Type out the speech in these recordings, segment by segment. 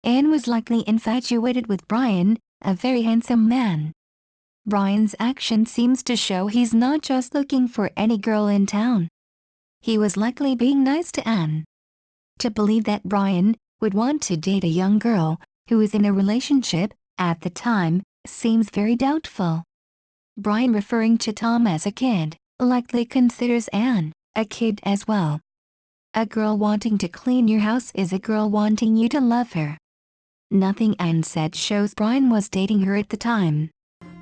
Anne was likely infatuated with Bryan, a very handsome man. Bryan's action seems to show he's not just looking for any girl in town. He was likely being nice to Anne. To believe that Bryan would want to date a young girl who was in a relationship at the time seems very doubtful. Bryan, referring to Tom as a kid, likely considers Anne a kid as well. A girl wanting to clean your house is a girl wanting you to love her. Nothing Anne said shows Bryan was dating her at the time.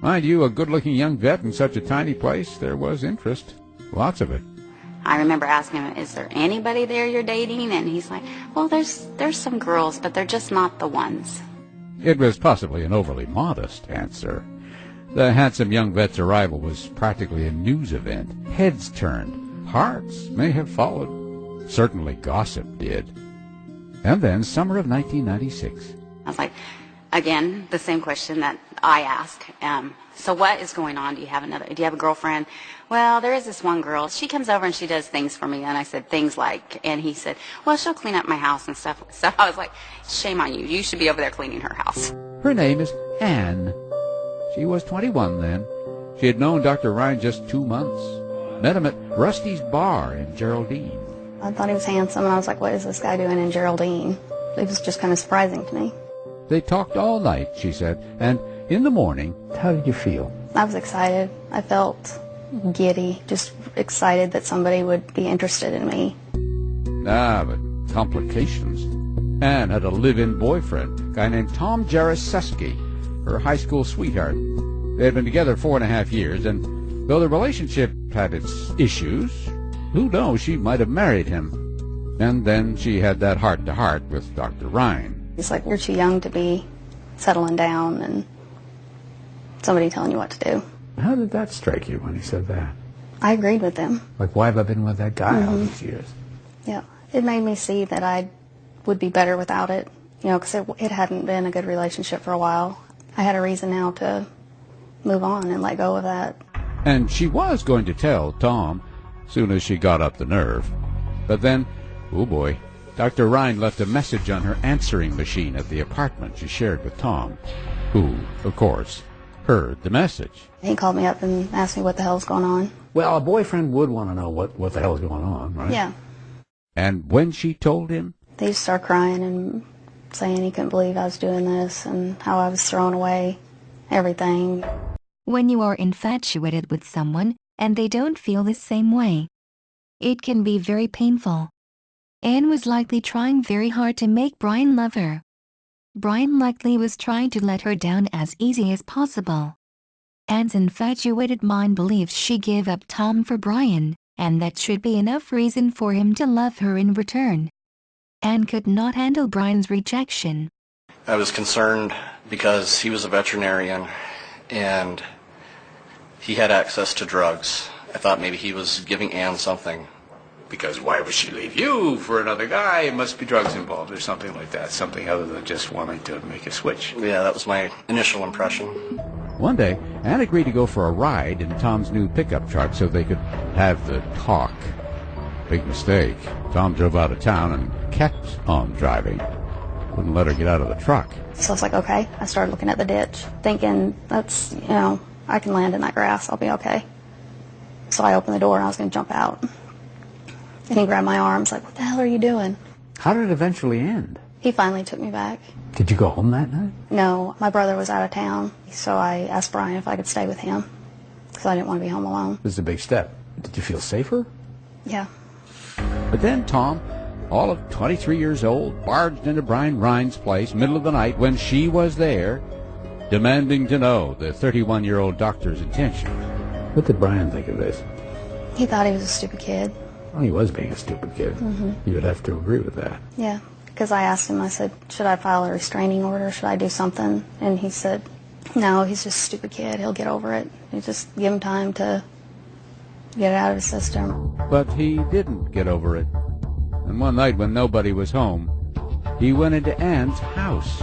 Mind you, a good-looking young vet in such a tiny place, there was interest. Lots of it. I remember asking him, is there anybody there you're dating? And he's like, well, there's some girls, but they're just not the ones. It was possibly an overly modest answer. The handsome young vet's arrival was practically a news event. Heads turned. Hearts may have followed. Certainly gossip did. And then, summer of 1996. I was like, again, the same question that I ask. So what is going on? Do you have a girlfriend? Well, there is this one girl. She comes over and she does things for me. And I said, things like, and he said, well, she'll clean up my house and stuff. So I was like, shame on you. You should be over there cleaning her house. Her name is Anne. She was 21 then. She had known Dr. Rein just 2 months. Met him at Rusty's bar in Geraldine. I thought he was handsome, and I was like, what is this guy doing in Geraldine? It was just kind of surprising to me. They talked all night, she said, and in the morning, how did you feel? I was excited. I felt giddy, just excited that somebody would be interested in me. But complications. Anne had a live-in boyfriend, a guy named Tom Jaroszewski, her high school sweetheart. They had been together 4.5 years, and though the relationship had its issues, who knows, she might have married him. And then she had that heart-to-heart with Dr. Rein. He's like, you're too young to be settling down and somebody telling you what to do. How did that strike you when he said that? I agreed with him. Like, why have I been with that guy all these years? Yeah. It made me see that I would be better without it, because it hadn't been a good relationship for a while. I had a reason now to move on and let go of that. And she was going to tell Tom soon as she got up the nerve. But then, oh boy, Dr. Rein left a message on her answering machine at the apartment she shared with Tom, who, of course, heard the message. He called me up and asked me what the hell's going on. Well, a boyfriend would want to know what the hell's going on, right? Yeah. And when she told him, they used to start crying and saying he couldn't believe I was doing this and how I was throwing away everything. When you are infatuated with someone and they don't feel the same way, it can be very painful. Anne was likely trying very hard to make Bryan love her. Bryan likely was trying to let her down as easy as possible. Anne's infatuated mind believes she gave up Tom for Bryan, and that should be enough reason for him to love her in return. Anne could not handle Bryan's rejection. I was concerned because he was a veterinarian and he had access to drugs. I thought maybe he was giving Anne something. Because why would she leave you for another guy? It must be drugs involved or something like that. Something other than just wanting to make a switch. Yeah, that was my initial impression. One day, Anne agreed to go for a ride in Tom's new pickup truck so they could have the talk. Big mistake. Tom drove out of town and kept on driving. Wouldn't let her get out of the truck. So I was like, okay. I started looking at the ditch, thinking, that's, I can land in that grass. I'll be okay. So I opened the door and I was going to jump out. And he grabbed my arms like, what the hell are you doing? How did it eventually end? He finally took me back. Did you go home that night? No, my brother was out of town, so I asked Bryan if I could stay with him because I didn't want to be home alone. This is a big step. Did you feel safer? Yeah. But then Tom, all of 23 years old, barged into Bryan Rein's place middle of the night when she was there, demanding to know the 31-year-old doctor's intention. What did Bryan think of this? He thought he was a stupid kid. Well, he was being a stupid kid. You would have to agree with that. Yeah, because I asked him, I said, should I file a restraining order? Should I do something? And he said, no, he's just a stupid kid. He'll get over it. You just give him time to get it out of his system. But he didn't get over it. And one night when nobody was home, he went into Anne's house,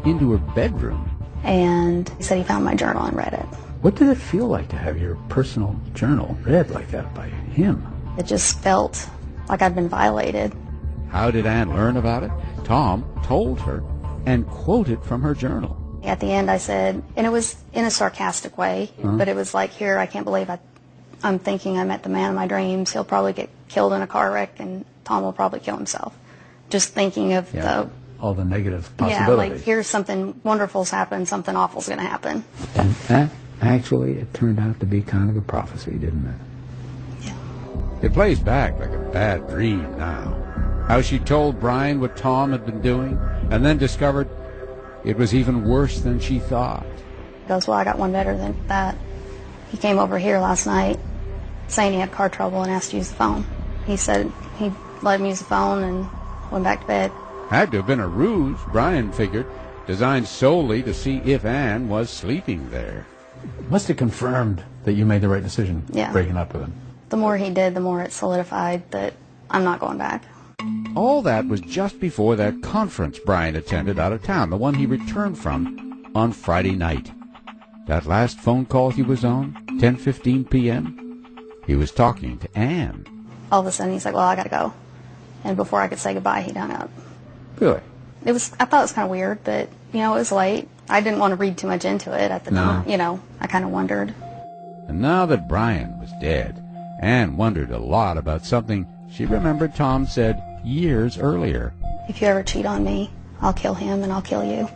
into her bedroom. And he said he found my journal and read it. What did it feel like to have your personal journal read like that by him? It just felt like I'd been violated. How did Anne learn about it? Tom told her. and quoted from her journal. At the end I said, and it was in a sarcastic way, but it was like, here, I can't believe I'm thinking I met the man of my dreams. He'll probably get killed in a car wreck, and Tom will probably kill himself. Just thinking of all the negative yeah, possibilities. like here's something wonderful's happened, something awful's going to happen. And that, actually, it turned out to be kind of a prophecy, didn't it? Yeah. It plays back like a bad dream now. How she told Bryan what Tom had been doing, and then discovered it was even worse than she thought. He goes, well, I got one better than that. He came over here last night saying he had car trouble and asked to use the phone. He said he let him use the phone and went back to bed. Had to have been a ruse, Bryan figured, designed solely to see if Ann was sleeping there. Must have confirmed that you made the right decision breaking up with him. The more he did, the more it solidified that I'm not going back. All that was just before that conference Bryan attended out of town, the one he returned from on Friday night. That last phone call he was on, 10:15 p.m., he was talking to Ann. All of a sudden, he's like, well, I got to go. And before I could say goodbye, he hung up. Really? I thought it was kind of weird, but, it was late. I didn't want to read too much into it at the time. I kind of wondered. And now that Bryan was dead, Ann wondered a lot about something she remembered Tom said years earlier. If you ever cheat on me, I'll kill him and I'll kill you.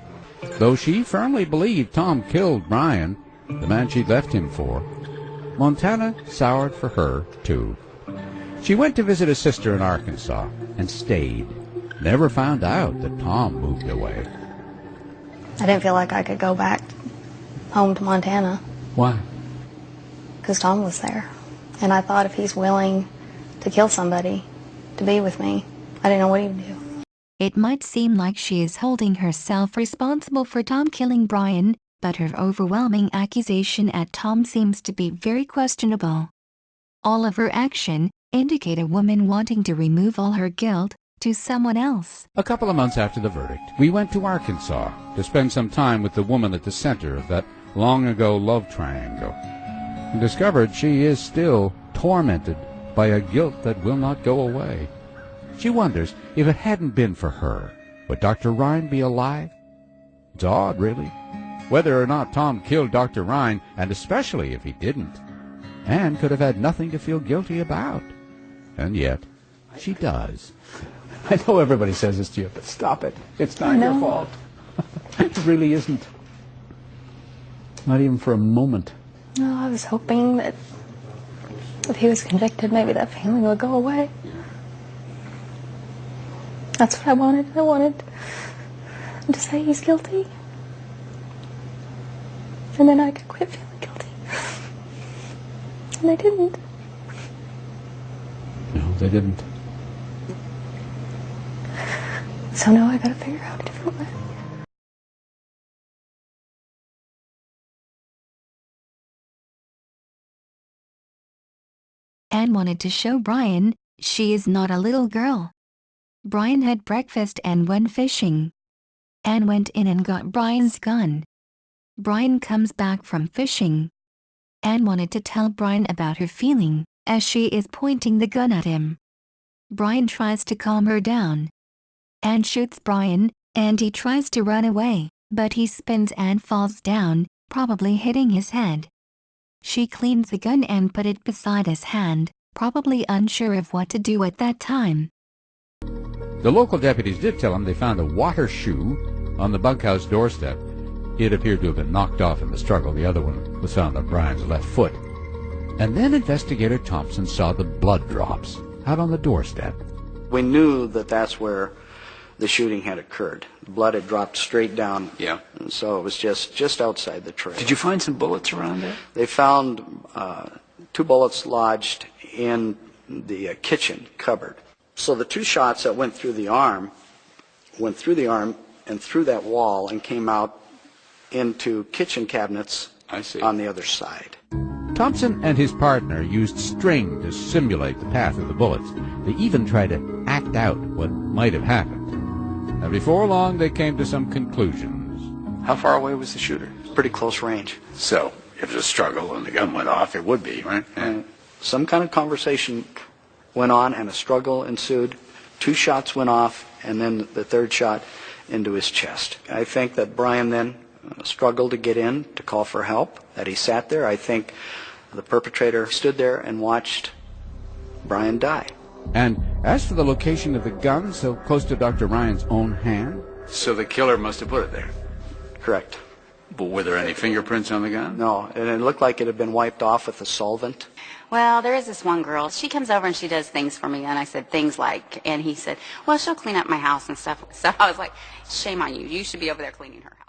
Though she firmly believed Tom killed Bryan, the man she'd left him for, Montana soured for her, too. She went to visit a sister in Arkansas and stayed. Never found out that Tom moved away. I didn't feel like I could go back home to Montana. Why? Because Tom was there. And I thought if he's willing to kill somebody to be with me, I didn't know what he would do. It might seem like she is holding herself responsible for Tom killing Bryan, but her overwhelming accusation at Tom seems to be very questionable. All of her action indicate a woman wanting to remove all her guilt to someone else. A couple of months after the verdict, we went to Arkansas to spend some time with the woman at the center of that long-ago love triangle, and discovered she is still tormented by a guilt that will not go away. She wonders if it hadn't been for her, would Dr. Rein be alive? It's odd, really. Whether or not Tom killed Dr. Rein, and especially if he didn't, Ann could have had nothing to feel guilty about. And yet, she does. I know everybody says this to you, but stop it. It's not your fault. It really isn't. Not even for a moment. No, I was hoping that if he was convicted, maybe that feeling would go away. That's what I wanted. I wanted to say he's guilty. And then I could quit feeling guilty. And they didn't. No, they didn't. So now I gotta figure out a different way. Ann wanted to show Bryan she is not a little girl. Bryan had breakfast and went fishing. Ann went in and got Bryan's gun. Bryan comes back from fishing. Ann wanted to tell Bryan about her feeling as she is pointing the gun at him. Bryan tries to calm her down. Ann shoots Bryan, and he tries to run away, but he spins and falls down, probably hitting his head. She cleans the gun and put it beside his hand, probably unsure of what to do at that time. The local deputies did tell him they found a water shoe on the bunkhouse doorstep. It appeared to have been knocked off in the struggle. The other one was found on Bryan's left foot. And then investigator Thompson saw the blood drops out on the doorstep. We knew that that's where the shooting had occurred. The blood had dropped straight down. Yeah. And so it was just outside the trail. Did you find some bullets around there? They found 2 bullets lodged in the kitchen cupboard. So the 2 shots that went through the arm and through that wall and came out into kitchen cabinets on the other side. Thompson and his partner used string to simulate the path of the bullets. They even tried to act out what might have happened. And before long, they came to some conclusions. How far away was the shooter? Pretty close range. So, if there's a struggle and the gun went off, it would be, right? And some kind of conversation went on and a struggle ensued. 2 shots went off, and then the 3rd shot. into his chest. I think that Bryan then struggled to get in to call for help, that he sat there. I think the perpetrator stood there and watched Bryan die. And as for the location of the gun, so close to Dr. Ryan's own hand, So the killer must have put it there. Correct. But were there any fingerprints on the gun? No, and it looked like it had been wiped off with a solvent. Well, there is this one girl. She comes over and she does things for me. And I said, things like, and he said, well, she'll clean up my house and stuff. So I was like, shame on you. You should be over there cleaning her house.